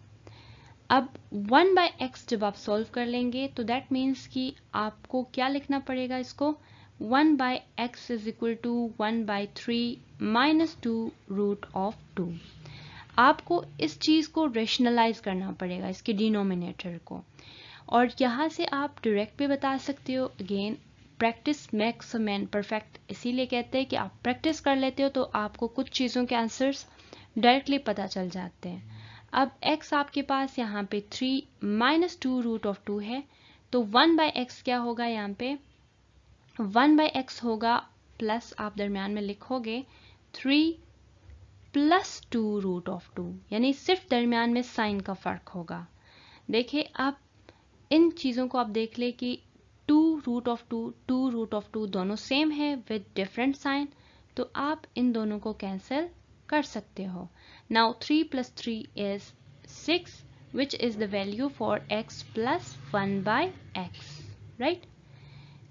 अब 1/x जब आप सॉल्व कर लेंगे तो दैट मीन्स कि आपको क्या लिखना पड़ेगा, इसको 1/x is equal to 1/3 minus 2 root of 2। आपको इस चीज़ को रेशनलाइज करना पड़ेगा, इसके डिनोमिनेटर को, और यहाँ से आप डायरेक्ट भी बता सकते हो। Again practice makes a man perfect, इसीलिए कहते हैं कि आप प्रैक्टिस कर लेते हो तो आपको कुछ चीज़ों के आंसर्स डायरेक्टली पता चल जाते हैं। अब x आपके पास यहाँ पे 3 माइनस 2 रूट ऑफ 2 है, तो 1/x क्या होगा, यहाँ पे 1/x होगा प्लस, आप दरमियान में लिखोगे 3 प्लस 2 रूट ऑफ 2, यानी सिर्फ दरमियान में साइन का फ़र्क होगा। देखिए आप इन चीज़ों को आप देख ले कि 2 रूट ऑफ 2 दोनों सेम है विद डिफरेंट साइन, तो आप इन दोनों को कैंसिल कर सकते हो। Now 3 + 3 is 6 which is the value for x plus 1/x, right.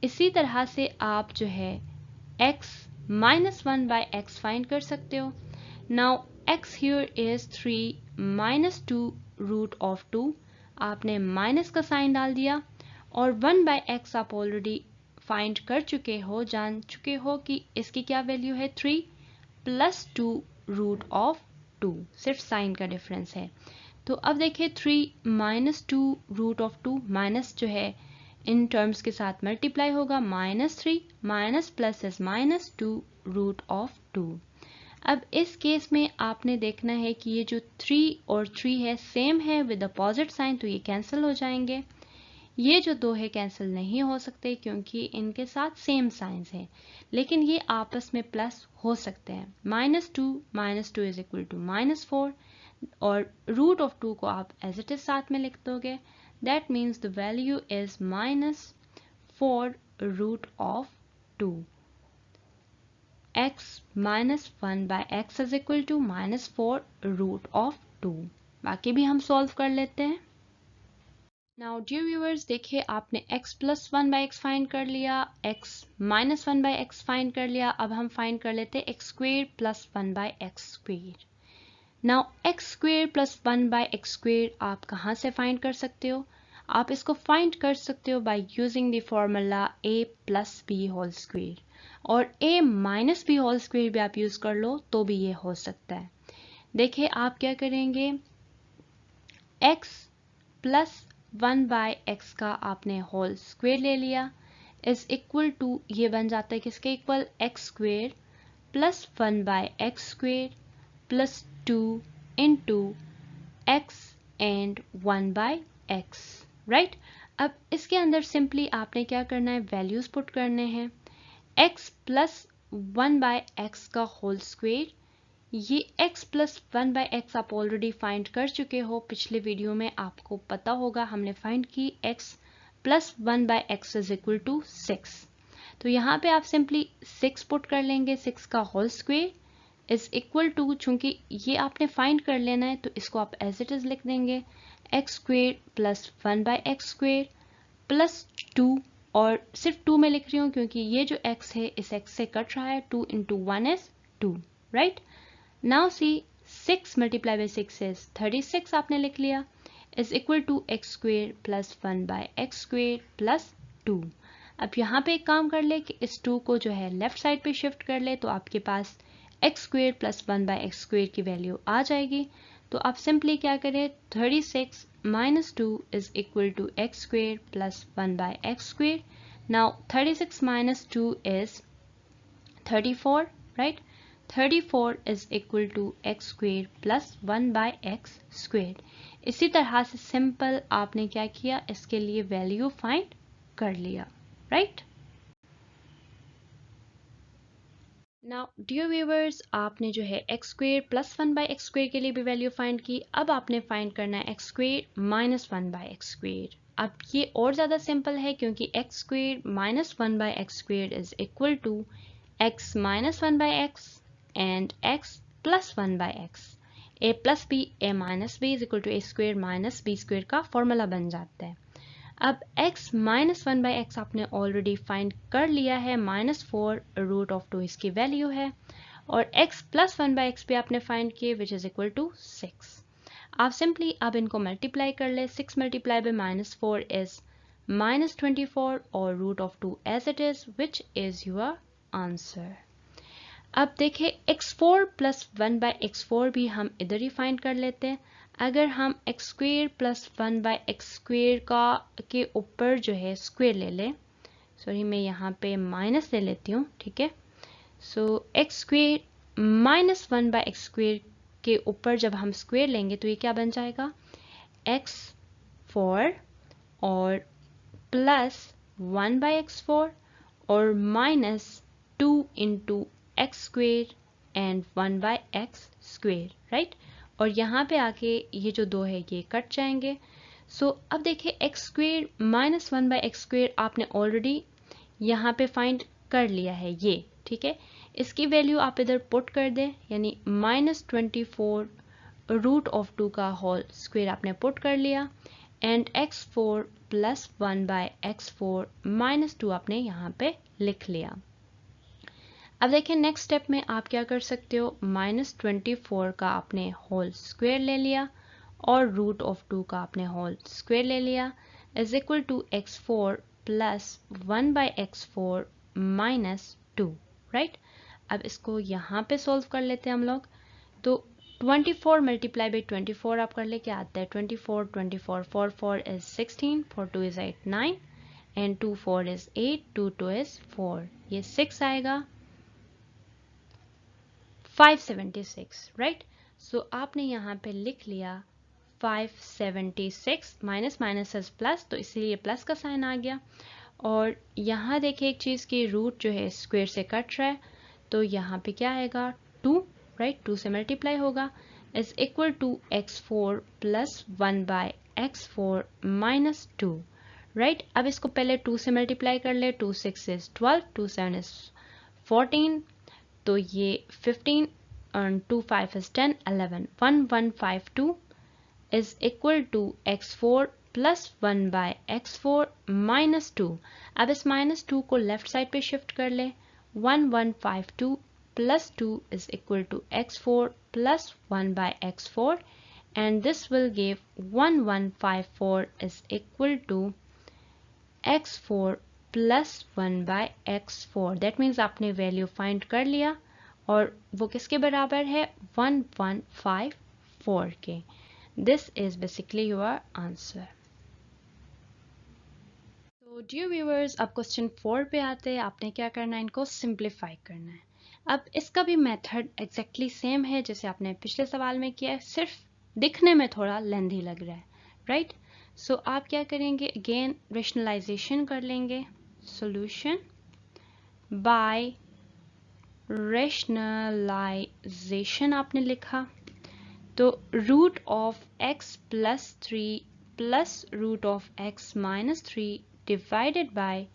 इसी तरह से आप जो है x minus 1/x फाइंड कर सकते हो। नाउ x here is 3 minus 2 root of 2, आपने माइनस का साइन डाल दिया, और 1/x आप ऑलरेडी फाइंड कर चुके हो, जान चुके हो कि इसकी क्या वैल्यू है 3 प्लस 2 रूट ऑफ 2, सिर्फ साइन का डिफरेंस है। तो अब देखिए 3 माइनस 2 रूट ऑफ 2, माइनस जो है इन टर्म्स के साथ मल्टीप्लाई होगा, -3 minus plus is -2 root of 2। अब इस केस में आपने देखना है कि ये जो 3 और 3 है सेम है विद अपोजिट साइन, तो ये कैंसिल हो जाएंगे। ये जो दो है कैंसिल नहीं हो सकते क्योंकि इनके साथ सेम साइंस है, लेकिन ये आपस में प्लस हो सकते हैं। -2 इज इक्वल टू -4 और रूट ऑफ 2 को आप एज इट इज साथ में लिख दोगे। That means the value is -4 root of 2। x -1 by x is equal to -4 root of 2। बाकी भी हम सॉल्व कर लेते हैं। नाउ डियर व्यूअर्स, देखिए आपने x + 1 by x फाइंड कर लिया, x -1 by x फाइंड कर लिया। अब हम फाइंड कर लेते हैं x² + 1 by x²। Now x² + 1 by x² आप कहाँ से फाइंड कर सकते हो? आप इसको फाइंड कर सकते हो by using the formula a + b whole square, और a - b होल स्क्वायर भी आप यूज कर लो तो भी ये हो सकता है। देखिए आप क्या करेंगे, x + 1 by x का आपने होल स्क्वायर ले लिया इज इक्वल टू, ये बन जाता है किसके equal, x² + 1 by x² + 2 into x and 1 by x, right. अब इसके अंदर सिंपली आपने क्या करना है, वैल्यूज पुट करने हैं। x + 1 by x का होल स्क्वायर, ये x + 1 by x आप ऑलरेडी फाइंड कर चुके हो, पिछले वीडियो में आपको पता होगा हमने फाइंड की x + 1 by x is equal to 6। तो यहाँ पे आप सिंपली 6 पुट कर लेंगे, 6 का whole square is equal to, चूंकि ये आपने फाइंड कर लेना है तो इसको आप एज इट इज लिख देंगे, x² + 1 by x² + 2, और सिर्फ 2 में लिख रही हूँ क्योंकि ये जो x है इस x से कट रहा है, 2 × 1 is 2, right. Now see 6 multiplied by 6 is 36 आपने लिख लिया is equal to x² + 1 by x² + 2। अब यहाँ पे एक काम कर ले कि इस 2 को जो है लेफ्ट साइड पे शिफ्ट कर ले तो आपके पास x² + 1 by x² की वैल्यू आ जाएगी। तो आप सिंपली क्या करें, 36 - 2 is equal to x² + 1 by x²। Now 36 - 2 is 34, right? 34 is equal to x² + 1 by x²। इसी तरह से सिंपल आपने क्या किया, इसके लिए वैल्यू फाइंड कर लिया, राइट। नाउ डियर व्यूअर्स, आपने जो है x² + 1 by x² के लिए भी वैल्यू फाइंड की। अब आपने फाइंड करना है x² - 1 by x²। अब ये और ज़्यादा सिंपल है क्योंकि x² - 1 by x² is equal to x - 1 by x and x + 1 by x। a + b, a - b is equal to a² - b² का फॉर्मूला बन जाता है। अब x - 1 by x आपने ऑलरेडी फाइंड कर लिया है, -4 रूट ऑफ 2 इसकी वैल्यू है, और x + 1 by x भी आपने फाइंड किए विच इज इक्वल टू 6। आप सिंपली अब इनको मल्टीप्लाई कर ले, 6 × -4 इज -24 और root of 2 as it is which is your answer. अब देखिए x4 + 1 by x4 भी हम इधर ही फाइंड कर लेते हैं। अगर हम x² + 1 by x² का के ऊपर जो है स्क्वायर ले लें, सॉरी मैं यहाँ पे माइनस ले लेती हूँ, ठीक है। सो x² - 1 by x² के ऊपर जब हम स्क्वायर लेंगे तो ये क्या बन जाएगा, x4 और +1 by x4 और -2 × x² and 1 by x², right. और यहाँ पे आके ये जो दो है ये कट जाएंगे। सो अब देखिए x² - 1 by x² आपने ऑलरेडी यहाँ पे फाइंड कर लिया है ये, ठीक है। इसकी वैल्यू आप इधर पुट कर दें, यानी -24 रूट ऑफ 2 का होल स्क्वायर आपने पुट कर लिया एंड x4 + 1 by x4 -2 आपने यहाँ पे लिख लिया। अब देखिए नेक्स्ट स्टेप में आप क्या कर सकते हो, -24 का आपने होल स्क्वायर ले लिया और रूट ऑफ 2 का आपने होल स्क्वायर ले लिया is equal to x4 + 1 by x4 -2, right. अब इसको यहाँ पे सोल्व कर लेते हैं हम लोग। तो 24 × 24 आप कर ले, क्या आता है, 24 24 4 4 is 16, 4 2 is 8 9 and 2 4 is 8, 2 2 is 4, ये 6 आएगा, 576, राइट। सो आपने यहाँ पे लिख लिया 576 माइनस माइनस इज प्लस, तो इसीलिए प्लस का साइन आ गया। और यहाँ देखिए एक चीज़ की रूट जो है स्क्वायर से कट रहा है, तो यहाँ पे क्या आएगा 2, राइट, 2 से मल्टीप्लाई होगा, is equal to x4 plus 1 by x4 minus 2, right. अब इसको पहले 2 से मल्टीप्लाई कर ले, 2 6 इज 12, 2 7 इज 14, तो ये 15 and 2 5 is 10, 11, 1152 is equal to x4 plus 1 by x4 minus 2। अब इस माइनस 2 को लेफ्ट साइड पे शिफ्ट कर ले, 1152 plus 2 is equal to x4 plus 1 by x4 and this will give 1154 is equal to x4 plus 1 by x4। That means आपने value find कर लिया और वो किसके बराबर है 1154 के। This is basically your answer. तो डियर व्यूअर्स, अब क्वेश्चन 4 पे आते हैं। आपने क्या करना है, इनको सिंप्लीफाई करना है। अब इसका भी मेथड एग्जैक्टली सेम है जैसे आपने पिछले सवाल में किया है, सिर्फ दिखने में थोड़ा लेंथी लग रहा है, राइट। सो आप क्या करेंगे, अगेन रेशनलाइजेशन कर लेंगे। सॉल्यूशन बाय रेशनलाइजेशन आपने लिखा, तो root of x plus 3 plus root of x minus 3 divided by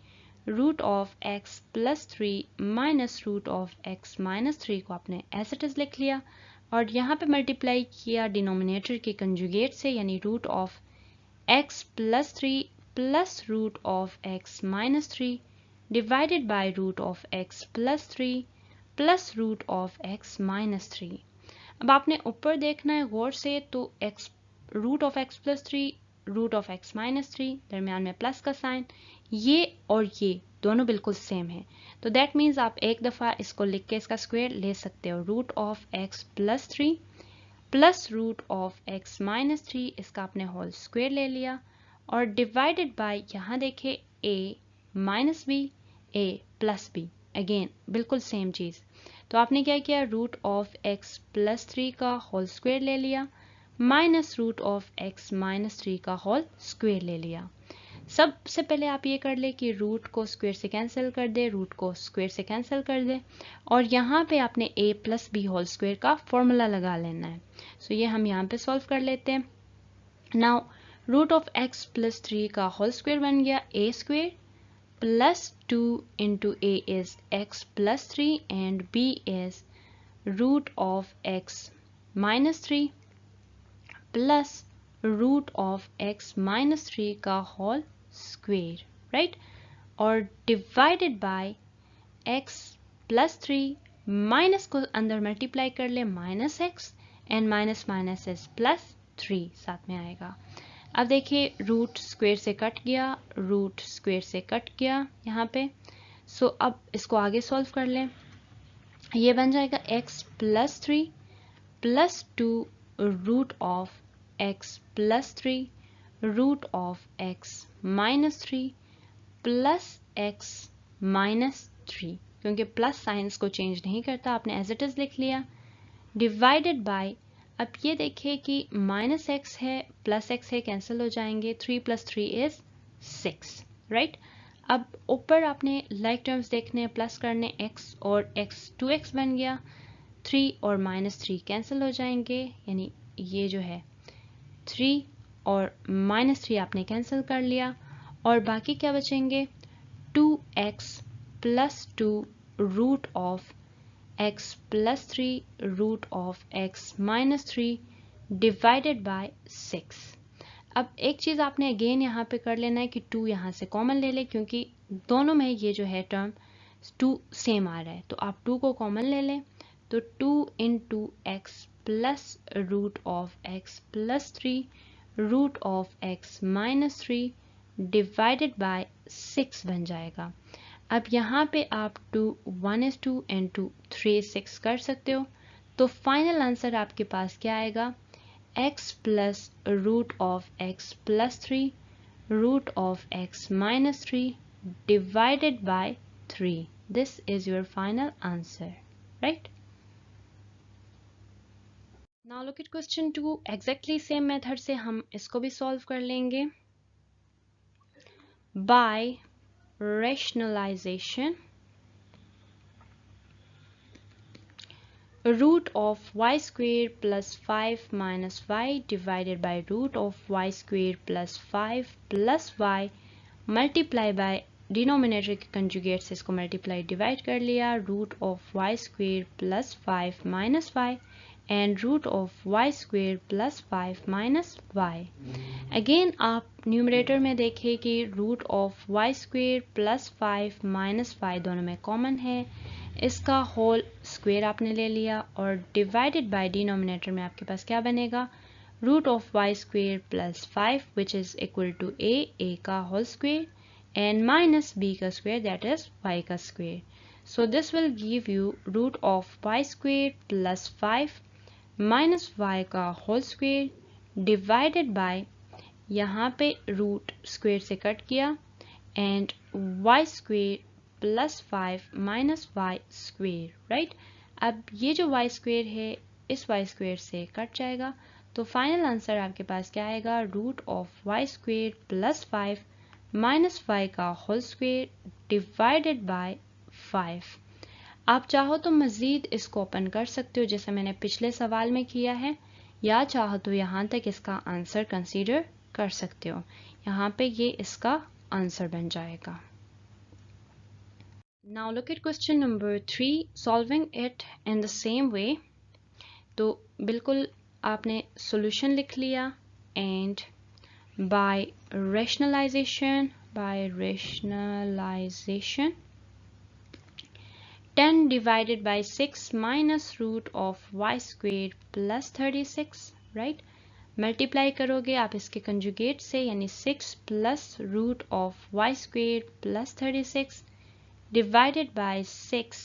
root of x plus 3 minus root of x minus 3 को आपने एज इट इज लिख लिया और यहाँ पे मल्टीप्लाई किया डिनोमिनेटर के कंजुगेट से, यानी root of x plus 3 plus root of x minus 3 divided by root of x plus 3 plus root of x minus 3। अब आपने ऊपर देखना है गौर से, तो x root of x plus 3 root of x minus 3, दरमियान में प्लस का साइन, ये और ये दोनों बिल्कुल सेम है, तो दैट मीन्स आप एक दफ़ा इसको लिख के इसका स्क्वायर ले सकते हो। Root of x plus 3 plus root of x minus 3, इसका आपने होल स्क्वायर ले लिया और डिवाइडेड बाय, यहाँ देखे a minus B a plus B, again बिल्कुल सेम चीज़। तो आपने क्या किया, रूट ऑफ x प्लस 3 का होल स्क्वायर ले लिया minus root of x minus 3 का होल स्क्वायर ले लिया। सबसे पहले आप ये कर ले कि रूट को स्क्वायर से कैंसिल कर दे, रूट को स्क्वायर से कैंसिल कर दे और यहाँ पे आपने a plus B whole square का फॉर्मूला लगा लेना है। सो ये हम यहाँ पे सॉल्व कर लेते हैं। Now root of x plus 3 का होल स्क्वायर बन गया a square plus 2 into a is x plus 3 and b is root of x minus 3 plus root of x minus 3 का whole square, right, और divided by x plus 3 minus को अंदर multiply कर ले minus x and minus minus is plus 3 साथ में आएगा। अब देखिए रूट स्क्वायर से कट गया, रूट स्क्वायर से कट गया यहाँ पे। सो अब इसको आगे सॉल्व कर लें, ये बन जाएगा x plus 3 plus 2 root of x plus 3 root of x minus 3 plus x minus 3, क्योंकि प्लस साइंस को चेंज नहीं करता, आपने एज इट इज लिख लिया, डिवाइडेड बाय, अब ये देखिए कि माइनस एक्स है प्लस एक्स है, कैंसिल हो जाएंगे, 3 प्लस 3 इज 6, राइट। अब ऊपर आपने लाइक टर्म्स देखने हैं, प्लस करने x और x 2x बन गया, 3 और माइनस 3 कैंसिल हो जाएंगे, यानी ये जो है 3 और माइनस 3 आपने कैंसिल कर लिया और बाकी क्या बचेंगे 2x plus 2 root of x plus 3 root of x minus 3 divided by 6। अब एक चीज़ आपने अगेन यहाँ पे कर लेना है कि 2 यहाँ से कॉमन ले ले, क्योंकि दोनों में ये जो है टर्म 2 सेम आ रहा है, तो आप 2 को कॉमन ले लें, तो 2 into x plus root of x plus 3 root of x minus 3 divided by 6 बन जाएगा। अब यहाँ पे आप 2 1 is 2 and 2 3 6 कर सकते हो, तो फाइनल आंसर आपके पास क्या आएगा, x plus root of x plus 3 root of x minus 3 divided by 3। This is your final answer, right. Now look at question 2, exactly same method से हम इसको भी सॉल्व कर लेंगे. By rationalization, root of y square plus 5 minus y divided by root of y square plus 5 plus y multiply by denominator के conjugate से इसको multiply divide कर लिया, root of Y square plus 5 minus Y and root of Y square plus 5 minus Y. Again आप numerator में देखिए कि root of Y square plus 5 minus Y दोनों में कॉमन है, इसका होल स्क्वेयर आपने ले लिया और डिवाइडेड बाय डिनोमिनेटर में आपके पास क्या बनेगा, root of Y square plus 5 which is equal to A का whole square and minus b का square, that is y का square. So this will give you root of y square plus 5 minus y का whole square divided by, यहाँ पे root square से cut किया, and y square plus 5 minus y square, right? अब ये जो y square है इस y square से कट जाएगा, तो फाइनल आंसर आपके पास क्या आएगा, रूट ऑफ y square plus 5 minus Y का होल स्क्वेयर डिवाइडेड बाय 5. आप चाहो तो मज़ीद इसको ओपन कर सकते हो जैसे मैंने पिछले सवाल में किया है, या चाहो तो यहाँ तक इसका आंसर कंसीडर कर सकते हो. यहाँ पे ये इसका आंसर बन जाएगा. Now look at question number 3, solving it in the same way. तो बिल्कुल आपने सॉल्यूशन लिख लिया and by rationalization 10 divided by 6 minus root of y square plus 36, right? Multiply करोगे आप इसके कंजुगेट से, यानी 6 plus root of Y square plus 36 divided by 6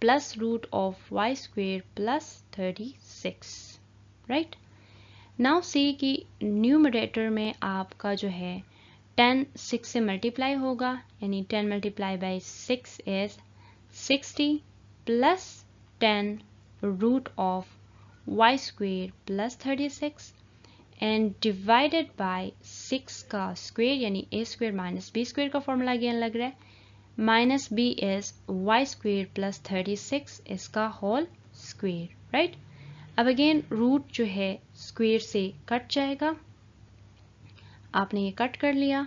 plus root of Y square plus 36, right? Now see कि numerator में आपका जो है 10 6 से मल्टीप्लाई होगा, यानी 10 multiply by 6 is 60 plus 10 root of Y square plus 36 and divided by 6 का square, यानी A square minus B square का फॉर्मूला अगेन लग रहा है, minus B is Y square plus 36 इसका होल स्क्वेयर, राइट? अब अगेन रूट जो है स्क्वेयर से कट जाएगा, आपने ये कट कर लिया,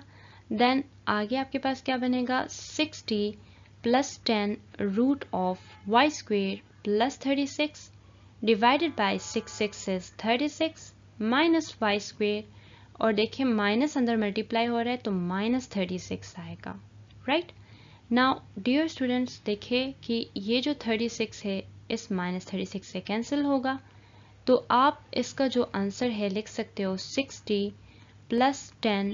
देन आगे आपके पास क्या बनेगा, 60 plus 10 root of Y square plus 36 divided by 6 is 36 minus Y square, और देखिए माइनस अंदर मल्टीप्लाई हो रहा है तो माइनस 36 आएगा, राइट? नाउ डियर स्टूडेंट्स देखिए कि ये जो 36 है इस माइनस 36 से कैंसिल होगा, तो आप इसका जो आंसर है लिख सकते हो 60 plus 10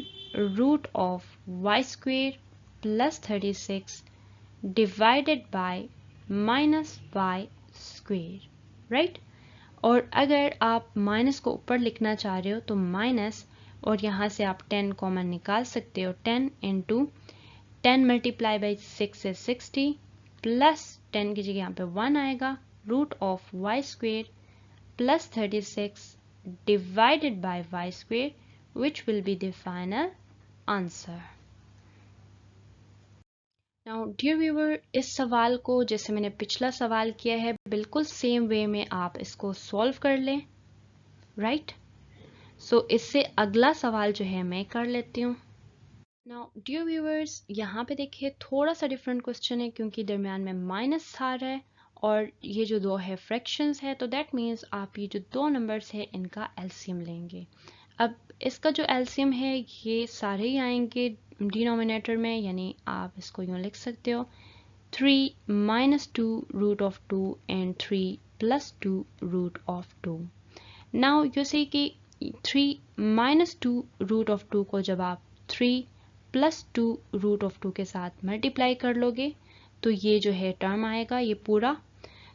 root of Y square plus 36 divided by minus Y square, right? और अगर आप माइनस को ऊपर लिखना चाह रहे हो तो माइनस, और यहाँ से आप 10 कॉमन निकाल सकते हो, 10 into 10 multiply by 6 is 60 plus 10 की जगह यहाँ पे 1 आएगा, root of Y square plus 36 divided by y square, which will be the final answer. Now dear viewer, इस सवाल को जैसे मैंने पिछला सवाल किया है बिल्कुल सेम वे में आप इसको सॉल्व कर लें, राइट? सो इससे अगला सवाल जो है मैं कर लेती हूँ. Now dear viewers, यहाँ पे देखिए थोड़ा सा डिफरेंट क्वेश्चन है क्योंकि दरम्यान में माइनस आ रहा है और ये जो दो है फ्रैक्शंस है, तो दैट मीन्स आप ये जो दो नंबर्स है इनका एलसीएम लेंगे. अब इसका जो एलसीएम है ये सारे ही आएंगे डिनोमिनेटर में, यानी आप इसको यूँ लिख सकते हो 3 minus 2 root of 2 and 3 plus 2 root of 2. Now you see कि 3 माइनस 2 रूट ऑफ 2 को जब आप 3 प्लस 2 रूट ऑफ 2 के साथ मल्टीप्लाई कर लोगे तो ये जो है टर्म आएगा ये पूरा.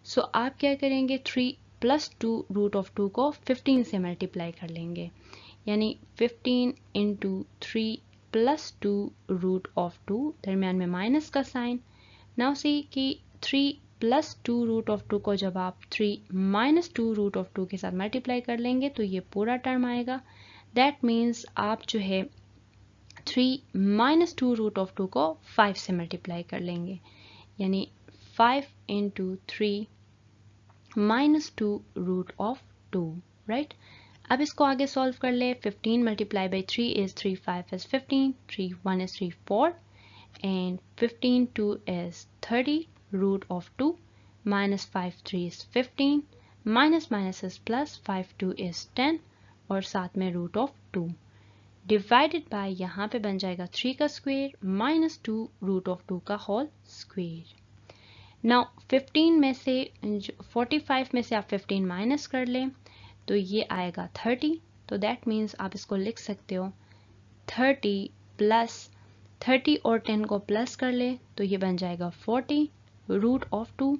सो आप क्या करेंगे, 3 प्लस 2 रूट ऑफ 2 को 15 से मल्टीप्लाई कर लेंगे, यानी 15 इंटू 3 प्लस 2 रूट ऑफ 2, दरम्यान में माइनस का साइन. नाउ सी कि 3 प्लस 2 रूट ऑफ 2 को जब आप 3 माइनस 2 रूट ऑफ 2 के साथ मल्टीप्लाई कर लेंगे तो ये पूरा टर्म आएगा। दैट मीन्स आप जो है 3 माइनस 2 रूट ऑफ 2 को 5 से मल्टीप्लाई कर लेंगे, यानी 5 into 3 minus 2 root of 2, right. अब इसको आगे सॉल्व कर ले। 15 multiply by 3 is 3, 5 is 15, 3 1 is 3 4 and 15 2 is 30 root of 2 minus 5 3 is 15 minus minus is plus 5 2 is 10 और साथ में रूट ऑफ 2 डिवाइडेड बाय यहाँ पे बन जाएगा 3 का स्क्वायर माइनस 2 रूट ऑफ 2 का होल स्क्वायर। नाउ 15 में से 45 में से आप 15 माइनस कर लें तो ये आएगा 30, तो दैट मीन्स आप इसको लिख सकते हो 30 प्लस 30 और 10 को प्लस कर ले तो ये बन जाएगा 40 root of 2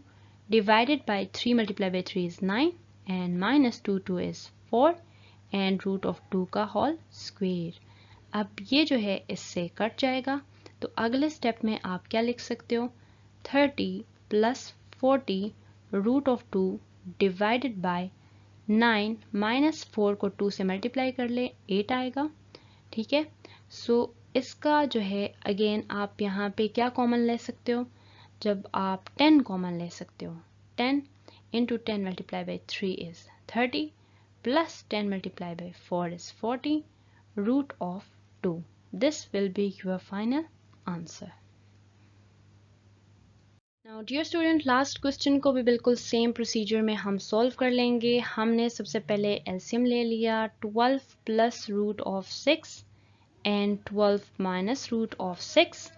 divided by 3 multiply by 3 is 9 and minus 2 2 is 4 and root of 2 का होल स्क्वायर। अब ये जो है इससे कट जाएगा, तो अगले स्टेप में आप क्या लिख सकते हो 30 plus 40 root of 2 divided by 9 minus 4 को 2 से मल्टीप्लाई कर ले 8 आएगा, ठीक है। सो इसका जो है अगेन आप यहाँ पे क्या कॉमन ले सकते हो, जब आप 10 कॉमन ले सकते हो 10 into 10 multiply by 3 is 30 plus 10 multiply by 4 is 40 root of 2। This will be your final answer. Now dear student, last question को भी बिल्कुल सेम प्रोसीजर में हम सॉल्व कर लेंगे। हमने सबसे पहले एलसीएम ले लिया 12 plus root of 6 and 12 minus root of 6।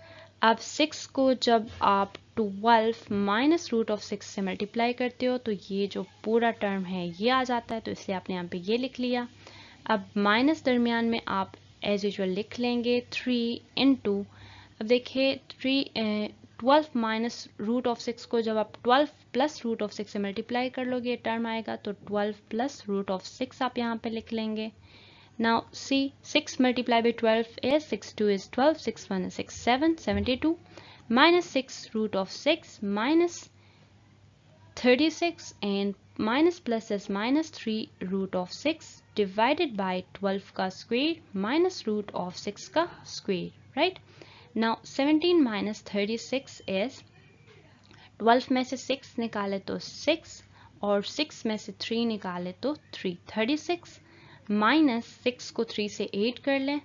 अब 6 को जब आप 12 माइनस रूट ऑफ 6 से मल्टीप्लाई करते हो तो ये जो पूरा टर्म है ये आ जाता है, तो इसलिए आपने यहाँ पे ये लिख लिया। अब माइनस दरमियान में आप एज यूजुअल लिख लेंगे 3 इंटू, अब देखिए 12 माइनस रूट ऑफ 6 को जब आप 12 प्लस रूट ऑफ 6 से मल्टीप्लाई कर लोगे टर्म आएगा, तो 12 प्लस रूट ऑफ 6 आप यहाँ पे लिख लेंगे। Now see 6 multiply by 12 is 6 2 is 12, 6 1 is 6 7 72 minus 6 root of 6 minus 36 and minus plus is minus 3 root of 6 divided by 12 का स्क्वायर minus root of 6 का square, right. Now 17 minus 36 is 12 में से 6 निकाले तो 6 और 6 में से 3 निकाले तो 3, 36 माइनस 6 को 3 से 8 कर लें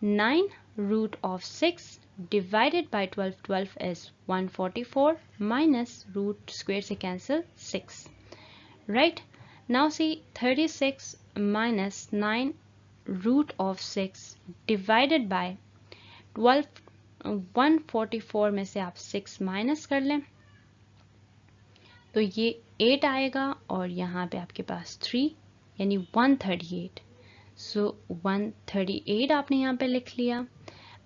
9 root of 6 divided by 12, 12 is 144 minus root square से cancel 6, right. Now see 36 minus 9 root of 6 divided by 12, 144 में से आप 6 माइनस कर लें तो ये 8 आएगा और यहाँ पे आपके पास 3 यानी 138। सो 138 आपने यहाँ पे लिख लिया।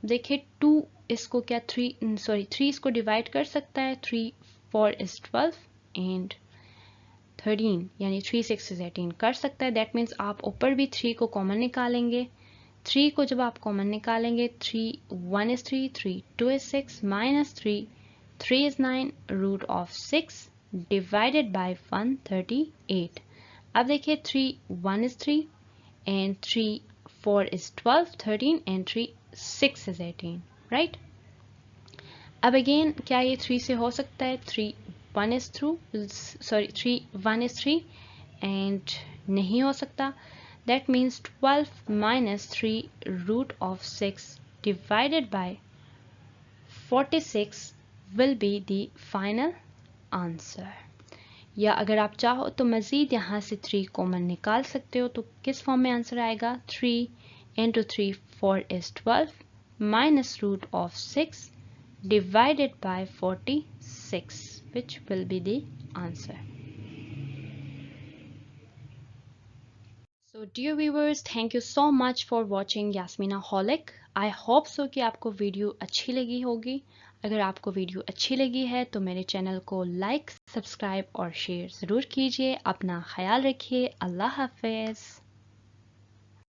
देखिए 2 इसको क्या 3 इसको डिवाइड कर सकता है, 3 4 is 12 एंड 13 यानी 3 6 is 18 कर सकता है। दैट मीन्स आप ऊपर भी 3 को कॉमन निकालेंगे। 3 को जब आप कॉमन निकालेंगे 3 1 is 3, 3 2 is 6 minus 3 is 9 root of 6 divided by 138। अब देखिए 3 1 is 3 and 3 4 is 12, 13 and 3 6 is 18, right. अब अगेन क्या ये 3 से हो सकता है, 3 1 is 3 एंड नहीं हो सकता। That means 12 minus 3 root of 6 divided by 46 will be the final answer। या अगर आप चाहो तो मज़ीद यहाँ से 3 कॉमन निकाल सकते हो, तो किस फॉर्म में आंसर आएगा 3 into 3 4 is 12 minus root of 6 divided by 46 which will be the answer। So dear viewers, thank you so much for watching Yasminaholic। I hope so कि आपको वीडियो अच्छी लगी होगी। अगर आपको वीडियो अच्छी लगी है तो मेरे चैनल को लाइक, सब्सक्राइब और शेयर ज़रूर कीजिए। अपना ख्याल रखिए। अल्लाह हाफ़िज़।